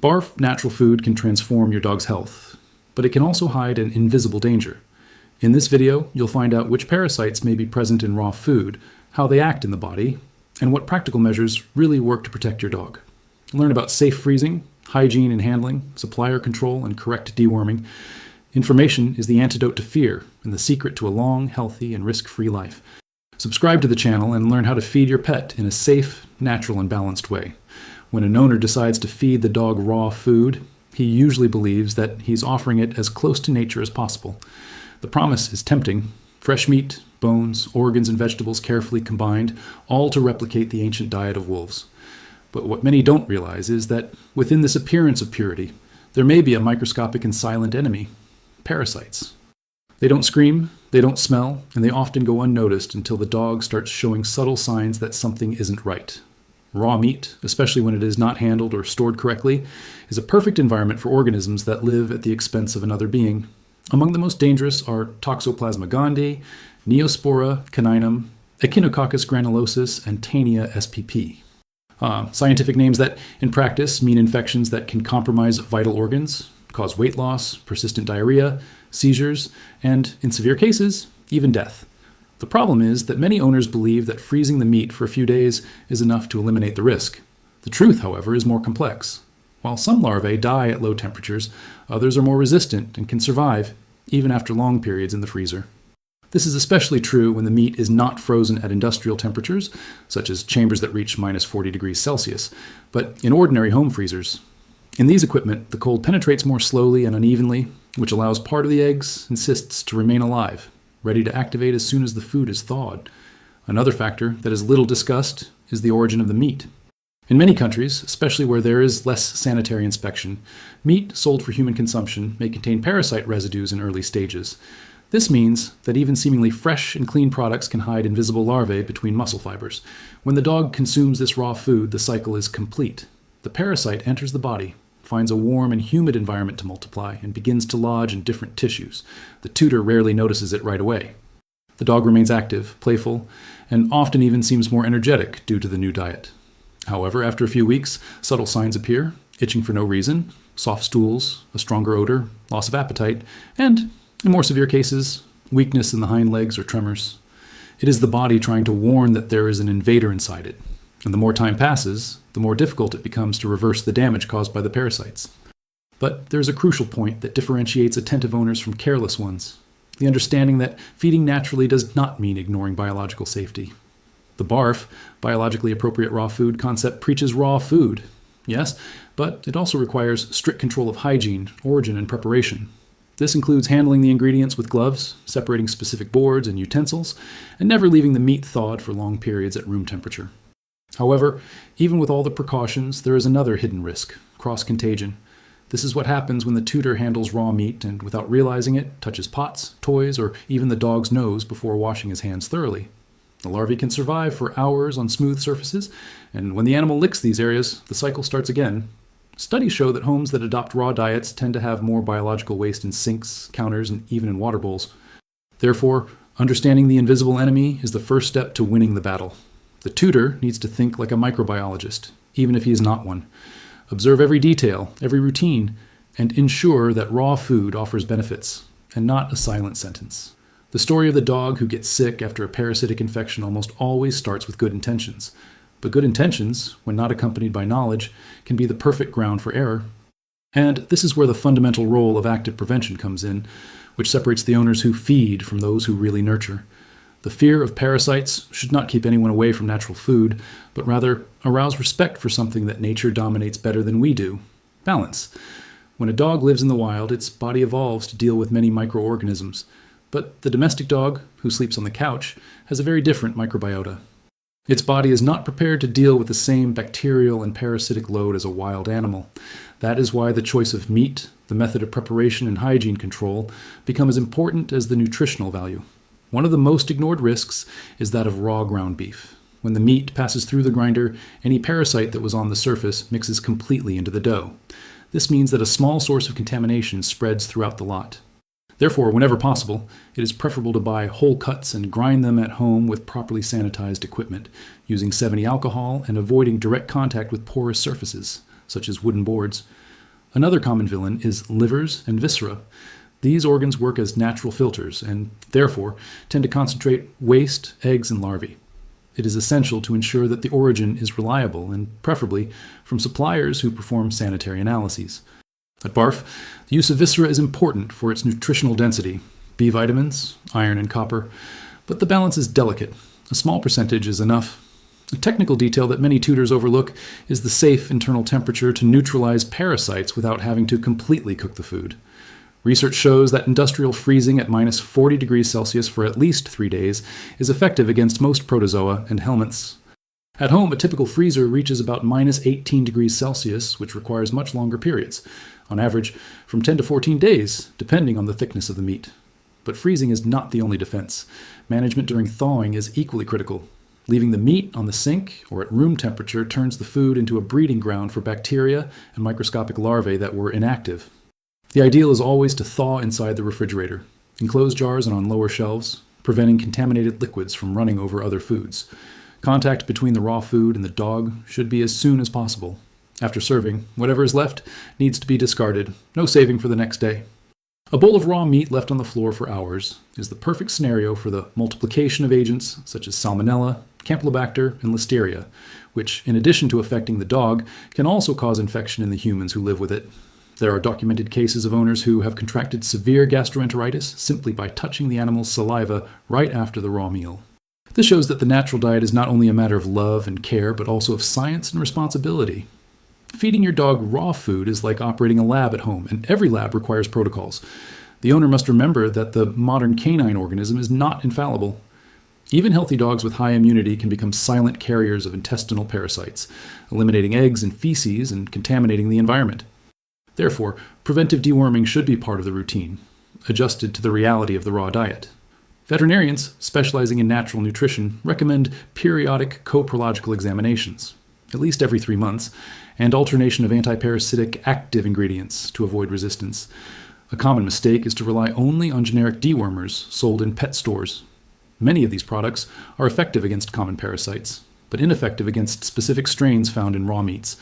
BARF natural food can transform your dog's health, but it can also hide an invisible danger. In this video, you'll find out which parasites may be present in raw food, how they act in the body, and what practical measures really work to protect your dog. Learn about safe freezing, hygiene and handling, supplier control, and correct deworming. Information is the antidote to fear and the secret to a long, healthy, and risk-free life. Subscribe to the channel and learn how to feed your pet in a safe, natural, and balanced way. When an owner decides to feed the dog raw food, he usually believes that he's offering it as close to nature as possible. The promise is tempting: fresh meat, bones, organs, and vegetables carefully combined, all to replicate the ancient diet of wolves. But what many don't realize is that within this appearance of purity, there may be a microscopic and silent enemy: parasites. They don't scream, they don't smell, and they often go unnoticed until the dog starts showing subtle signs that something isn't right. Raw meat, especially when it is not handled or stored correctly, is a perfect environment for organisms that live at the expense of another being. Among the most dangerous are Toxoplasma gondii, Neospora caninum, Echinococcus granulosus, and Taenia spp. Scientific names that, in practice, mean infections that can compromise vital organs, cause weight loss, persistent diarrhea, seizures, and, in severe cases, even death. The problem is that many owners believe that freezing the meat for a few days is enough to eliminate the risk. The truth, however, is more complex. While some larvae die at low temperatures, others are more resistant and can survive even after long periods in the freezer. This is especially true when the meat is not frozen at industrial temperatures, such as chambers that reach minus 40 degrees Celsius, but in ordinary home freezers. In these equipment, the cold penetrates more slowly and unevenly, which allows part of the eggs and cysts to remain alive, ready to activate as soon as the food is thawed. Another factor that is little discussed is the origin of the meat. In many countries, especially where there is less sanitary inspection, meat sold for human consumption may contain parasite residues in early stages. This means that even seemingly fresh and clean products can hide invisible larvae between muscle fibers. When the dog consumes this raw food, the cycle is complete. The parasite enters the body, finds a warm and humid environment to multiply, and begins to lodge in different tissues. The tutor rarely notices it right away. The dog remains active, playful, and often even seems more energetic due to the new diet. However, after a few weeks, subtle signs appear: itching for no reason, soft stools, a stronger odor, loss of appetite, and, in more severe cases, weakness in the hind legs or tremors. It is the body trying to warn that there is an invader inside it, and the more time passes, the more difficult it becomes to reverse the damage caused by the parasites. But there is a crucial point that differentiates attentive owners from careless ones: the understanding that feeding naturally does not mean ignoring biological safety. The BARF, biologically appropriate raw food concept, preaches raw food, yes, but it also requires strict control of hygiene, origin, and preparation. This includes handling the ingredients with gloves, separating specific boards and utensils, and never leaving the meat thawed for long periods at room temperature. However, even with all the precautions, there is another hidden risk: cross-contagion. This is what happens when the tutor handles raw meat and, without realizing it, touches pots, toys, or even the dog's nose before washing his hands thoroughly. The larvae can survive for hours on smooth surfaces, and when the animal licks these areas, the cycle starts again. Studies show that homes that adopt raw diets tend to have more biological waste in sinks, counters, and even in water bowls. Therefore, understanding the invisible enemy is the first step to winning the battle. The tutor needs to think like a microbiologist, even if he is not one. Observe every detail, every routine, and ensure that raw food offers benefits, and not a silent sentence. The story of the dog who gets sick after a parasitic infection almost always starts with good intentions. But good intentions, when not accompanied by knowledge, can be the perfect ground for error. And this is where the fundamental role of active prevention comes in, which separates the owners who feed from those who really nurture. The fear of parasites should not keep anyone away from natural food, but rather arouse respect for something that nature dominates better than we do: balance. When a dog lives in the wild, its body evolves to deal with many microorganisms. But the domestic dog, who sleeps on the couch, has a very different microbiota. Its body is not prepared to deal with the same bacterial and parasitic load as a wild animal. That is why the choice of meat, the method of preparation, and hygiene control become as important as the nutritional value. One of the most ignored risks is that of raw ground beef. When the meat passes through the grinder, any parasite that was on the surface mixes completely into the dough. This means that a small source of contamination spreads throughout the lot. Therefore, whenever possible, it is preferable to buy whole cuts and grind them at home with properly sanitized equipment, using 70 alcohol and avoiding direct contact with porous surfaces, such as wooden boards. Another common villain is livers and viscera. These organs work as natural filters and, therefore, tend to concentrate waste, eggs, and larvae. It is essential to ensure that the origin is reliable and, preferably, from suppliers who perform sanitary analyses. At BARF, the use of viscera is important for its nutritional density, B vitamins, iron, and copper, but the balance is delicate. A small percentage is enough. A technical detail that many tutors overlook is the safe internal temperature to neutralize parasites without having to completely cook the food. Research shows that industrial freezing at minus 40 degrees Celsius for at least 3 days is effective against most protozoa and helminths. At home, a typical freezer reaches about minus 18 degrees Celsius, which requires much longer periods, on average from 10 to 14 days, depending on the thickness of the meat. But freezing is not the only defense. Management during thawing is equally critical. Leaving the meat on the sink or at room temperature turns the food into a breeding ground for bacteria and microscopic larvae that were inactive. The ideal is always to thaw inside the refrigerator, in closed jars and on lower shelves, preventing contaminated liquids from running over other foods. Contact between the raw food and the dog should be as soon as possible. After serving, whatever is left needs to be discarded, no saving for the next day. A bowl of raw meat left on the floor for hours is the perfect scenario for the multiplication of agents such as Salmonella, Campylobacter, and Listeria, which, in addition to affecting the dog, can also cause infection in the humans who live with it. There are documented cases of owners who have contracted severe gastroenteritis simply by touching the animal's saliva right after the raw meal. This shows that the natural diet is not only a matter of love and care, but also of science and responsibility. Feeding your dog raw food is like operating a lab at home, and every lab requires protocols. The owner must remember that the modern canine organism is not infallible. Even healthy dogs with high immunity can become silent carriers of intestinal parasites, eliminating eggs and feces and contaminating the environment. Therefore, preventive deworming should be part of the routine, adjusted to the reality of the raw diet. Veterinarians specializing in natural nutrition recommend periodic coprological examinations, at least every 3 months, and alternation of antiparasitic active ingredients to avoid resistance. A common mistake is to rely only on generic dewormers sold in pet stores. Many of these products are effective against common parasites, but ineffective against specific strains found in raw meats.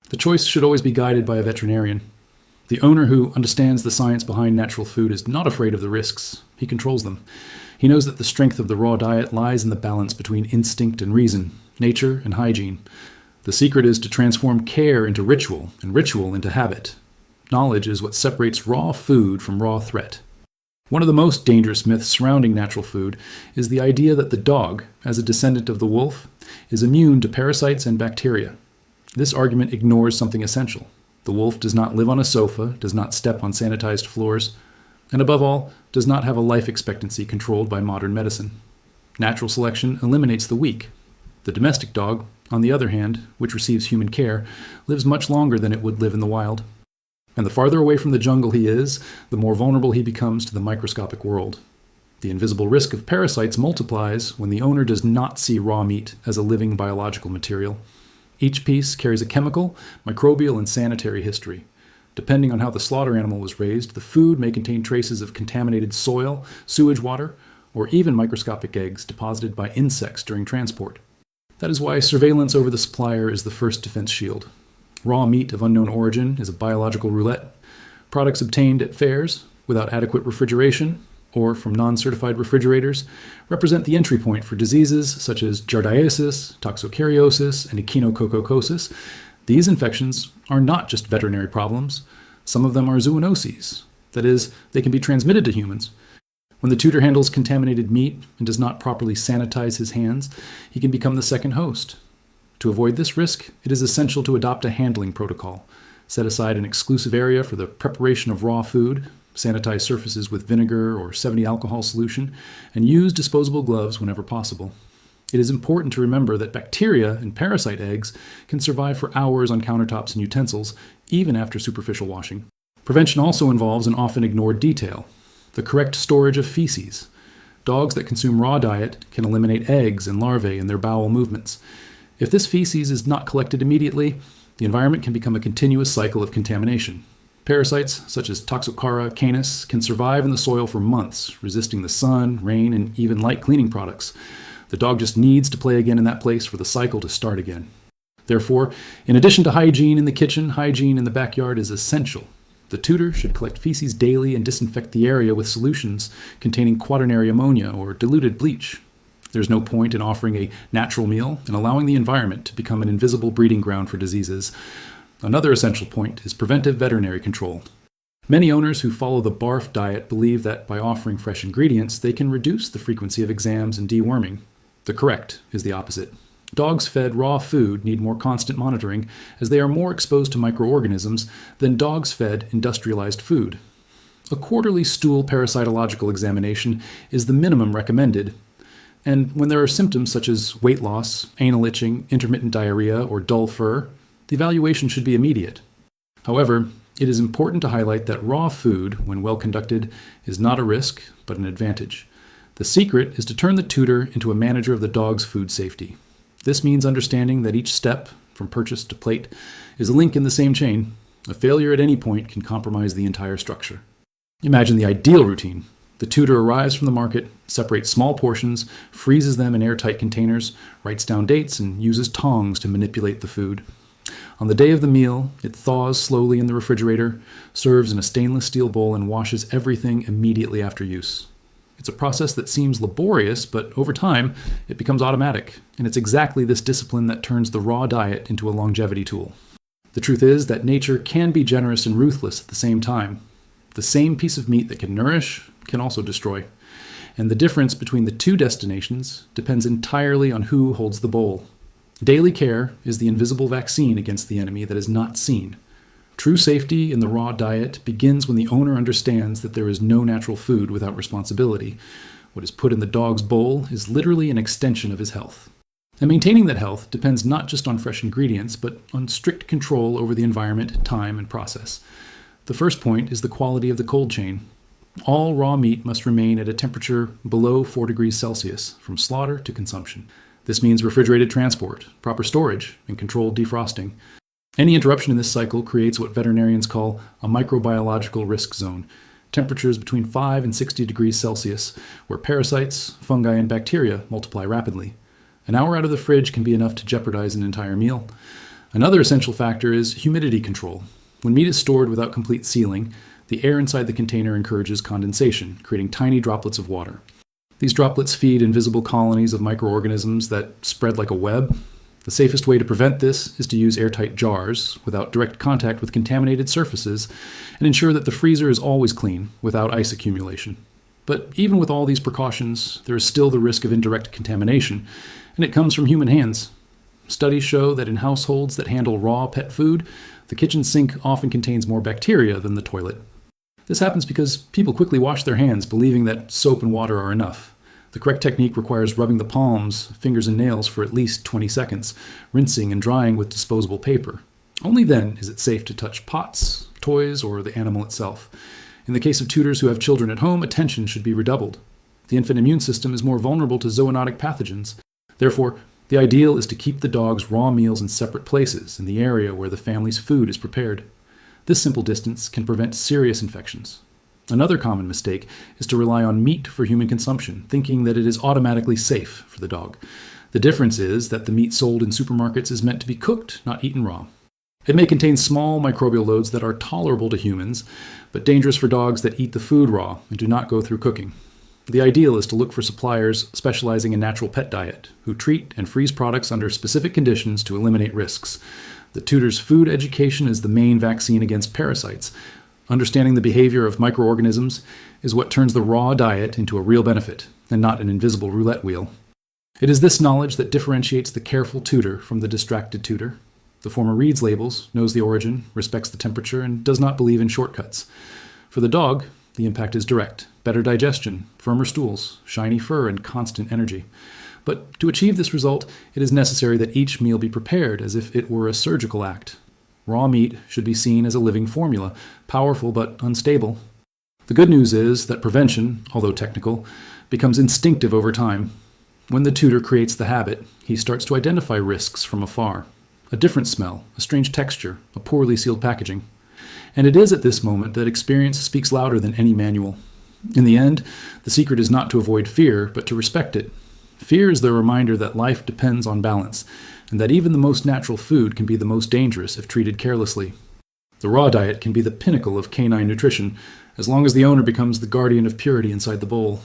The choice should always be guided by a veterinarian. The owner who understands the science behind natural food is not afraid of the risks. He controls them. He knows that the strength of the raw diet lies in the balance between instinct and reason, nature and hygiene. The secret is to transform care into ritual and ritual into habit. Knowledge is what separates raw food from raw threat. One of the most dangerous myths surrounding natural food is the idea that the dog, as a descendant of the wolf, is immune to parasites and bacteria. This argument ignores something essential. The wolf does not live on a sofa, does not step on sanitized floors, and above all, does not have a life expectancy controlled by modern medicine. Natural selection eliminates the weak. The domestic dog, on the other hand, which receives human care, lives much longer than it would live in the wild. And the farther away from the jungle he is, the more vulnerable he becomes to the microscopic world. The invisible risk of parasites multiplies when the owner does not see raw meat as a living biological material. Each piece carries a chemical, microbial, and sanitary history. Depending on how the slaughter animal was raised, the food may contain traces of contaminated soil, sewage water, or even microscopic eggs deposited by insects during transport. That is why surveillance over the supplier is the first defense shield. Raw meat of unknown origin is a biological roulette. Products obtained at fairs without adequate refrigeration or from non-certified refrigerators represent the entry point for diseases such as giardiasis, toxocariosis, and echinococcosis. These infections are not just veterinary problems. Some of them are zoonoses. That is, they can be transmitted to humans. When the tutor handles contaminated meat and does not properly sanitize his hands, he can become the second host. To avoid this risk, it is essential to adopt a handling protocol. Set aside an exclusive area for the preparation of raw food, sanitize surfaces with vinegar or 70 alcohol solution, and use disposable gloves whenever possible. It is important to remember that bacteria and parasite eggs can survive for hours on countertops and utensils, even after superficial washing. Prevention also involves an often ignored detail: the correct storage of feces. Dogs that consume raw diet can eliminate eggs and larvae in their bowel movements. If this feces is not collected immediately, the environment can become a continuous cycle of contamination. Parasites, such as Toxocara canis, can survive in the soil for months, resisting the sun, rain, and even light cleaning products. The dog just needs to play again in that place for the cycle to start again. Therefore, in addition to hygiene in the kitchen, hygiene in the backyard is essential. The tutor should collect feces daily and disinfect the area with solutions containing quaternary ammonia or diluted bleach. There's no point in offering a natural meal and allowing the environment to become an invisible breeding ground for diseases. Another essential point is preventive veterinary control. Many owners who follow the BARF diet believe that by offering fresh ingredients, they can reduce the frequency of exams and deworming. The correct is the opposite. Dogs fed raw food need more constant monitoring as they are more exposed to microorganisms than dogs fed industrialized food. A quarterly stool parasitological examination is the minimum recommended, and when there are symptoms such as weight loss, anal itching, intermittent diarrhea, or dull fur, the evaluation should be immediate. However, it is important to highlight that raw food, when well conducted, is not a risk, but an advantage. The secret is to turn the tutor into a manager of the dog's food safety. This means understanding that each step, from purchase to plate, is a link in the same chain. A failure at any point can compromise the entire structure. Imagine the ideal routine. The tutor arrives from the market, separates small portions, freezes them in airtight containers, writes down dates, and uses tongs to manipulate the food. On the day of the meal, it thaws slowly in the refrigerator, serves in a stainless steel bowl, and washes everything immediately after use. It's a process that seems laborious, but over time, it becomes automatic, and it's exactly this discipline that turns the raw diet into a longevity tool. The truth is that nature can be generous and ruthless at the same time. The same piece of meat that can nourish can also destroy. And the difference between the two destinations depends entirely on who holds the bowl. Daily care is the invisible vaccine against the enemy that is not seen. True safety in the raw diet begins when the owner understands that there is no natural food without responsibility. What is put in the dog's bowl is literally an extension of his health. And maintaining that health depends not just on fresh ingredients, but on strict control over the environment, time, and process. The first point is the quality of the cold chain. All raw meat must remain at a temperature below 4 degrees Celsius from slaughter to consumption. This means refrigerated transport, proper storage, and controlled defrosting. Any interruption in this cycle creates what veterinarians call a microbiological risk zone, temperatures between 5 and 60 degrees Celsius, where parasites, fungi, and bacteria multiply rapidly. An hour out of the fridge can be enough to jeopardize an entire meal. Another essential factor is humidity control. When meat is stored without complete sealing, the air inside the container encourages condensation, creating tiny droplets of water. These droplets feed invisible colonies of microorganisms that spread like a web. The safest way to prevent this is to use airtight jars without direct contact with contaminated surfaces and ensure that the freezer is always clean without ice accumulation. But even with all these precautions, there is still the risk of indirect contamination, and it comes from human hands. Studies show that in households that handle raw pet food, the kitchen sink often contains more bacteria than the toilet. This happens because people quickly wash their hands believing that soap and water are enough. The correct technique requires rubbing the palms, fingers, and nails for at least 20 seconds, rinsing and drying with disposable paper. Only then is it safe to touch pots, toys, or the animal itself. In the case of tutors who have children at home, attention should be redoubled. The infant immune system is more vulnerable to zoonotic pathogens. Therefore, the ideal is to keep the dog's raw meals in separate places in the area where the family's food is prepared. This simple distance can prevent serious infections. Another common mistake is to rely on meat for human consumption, thinking that it is automatically safe for the dog. The difference is that the meat sold in supermarkets is meant to be cooked, not eaten raw. It may contain small microbial loads that are tolerable to humans, but dangerous for dogs that eat the food raw and do not go through cooking. The ideal is to look for suppliers specializing in natural pet diet, who treat and freeze products under specific conditions to eliminate risks. The tutor's food education is the main vaccine against parasites. Understanding the behavior of microorganisms is what turns the raw diet into a real benefit, and not an invisible roulette wheel. It is this knowledge that differentiates the careful tutor from the distracted tutor. The former reads labels, knows the origin, respects the temperature, and does not believe in shortcuts. For the dog, the impact is direct: better digestion, firmer stools, shiny fur, and constant energy. But to achieve this result, it is necessary that each meal be prepared as if it were a surgical act. Raw meat should be seen as a living formula, powerful but unstable. The good news is that prevention, although technical, becomes instinctive over time. When the tutor creates the habit, he starts to identify risks from afar. A different smell, a strange texture, a poorly sealed packaging. And it is at this moment that experience speaks louder than any manual. In the end, the secret is not to avoid fear, but to respect it. Fear is the reminder that life depends on balance, and that even the most natural food can be the most dangerous if treated carelessly. The raw diet can be the pinnacle of canine nutrition, as long as the owner becomes the guardian of purity inside the bowl.